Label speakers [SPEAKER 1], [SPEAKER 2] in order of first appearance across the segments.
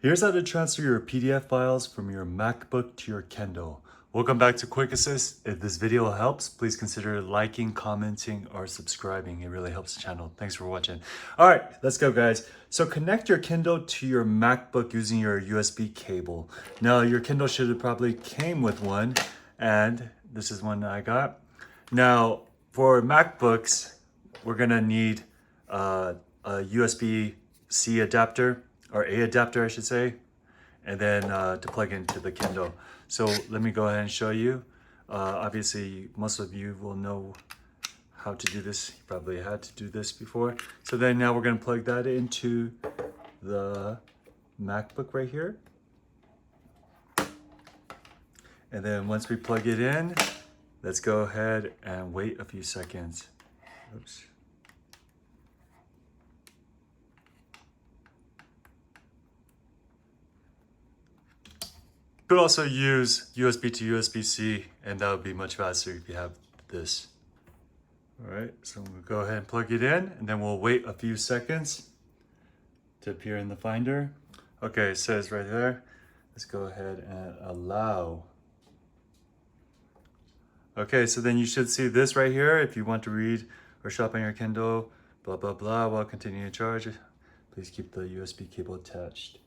[SPEAKER 1] Here's how to transfer your PDF files from your MacBook to your Kindle. Welcome back to Quick Assist. If this video helps, please consider liking, commenting, or subscribing. It really helps the channel. Thanks for watching. All right, let's go, guys. So connect your Kindle to your MacBook using your USB cable. Now, your Kindle should have probably came with one, and this is one I got. Now, for MacBooks, we're gonna need a USB-C adapter, or a adapter I should say, and then to plug into the Kindle. So let me go ahead and show you. Obviously most of you will know how to do this. You probably had to do this before. So then now we're going to plug that into the MacBook right here. And then once we plug it in, let's go ahead and wait a few seconds. Oops. You could also use USB to USB-C, and that would be much faster if you have this. All right, so we'll go ahead and plug it in, and then we'll wait a few seconds to appear in the Finder. Okay, it says right there. Let's go ahead and allow. Okay, so then you should see this right here. If you want to read or shop on your Kindle, blah, blah, blah, while continuing to charge, please keep the USB cable attached.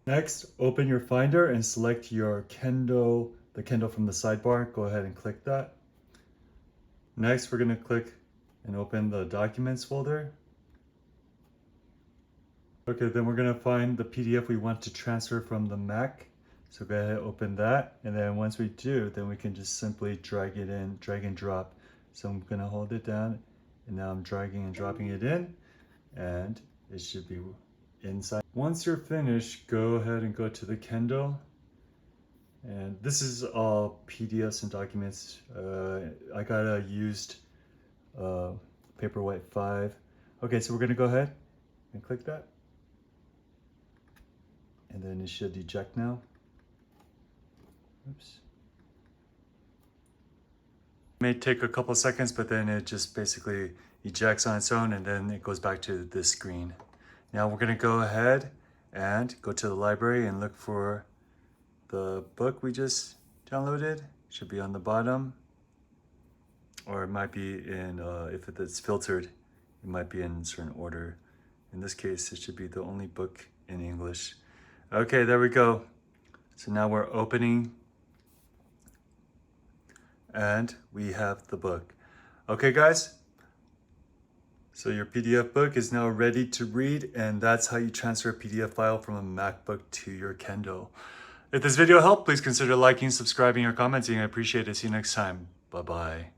[SPEAKER 1] Next, open your Finder and select your Kindle, the Kindle from the sidebar. Go ahead and click that. Next, we're going to click and open the Documents folder. Okay, then we're going to find the PDF we want to transfer from the Mac. So go ahead and open that. And then once we do, then we can just simply drag it in, drag and drop. So I'm going to hold it down, and now I'm dragging and dropping it in, and it should be inside. Once you're finished, go ahead and go to the Kindle, and this is all PDFs and documents. I got a used Paperwhite 5. Okay, so we're gonna go ahead and click that, and then it should eject now. Oops. It may take a couple seconds, but then it just basically ejects on its own, and then it goes back to this screen. Now we're going to go ahead and go to the library and look for the book we just downloaded. It should be on the bottom, or it might be in, if it's filtered, it might be in a certain order. In this case, it should be the only book in English. Okay, there we go. So now we're opening, and we have the book. Okay, guys. So your PDF book is now ready to read, and that's how you transfer a PDF file from a MacBook to your Kindle. If this video helped, please consider liking, subscribing, or commenting. I appreciate it. See you next time. Bye-bye.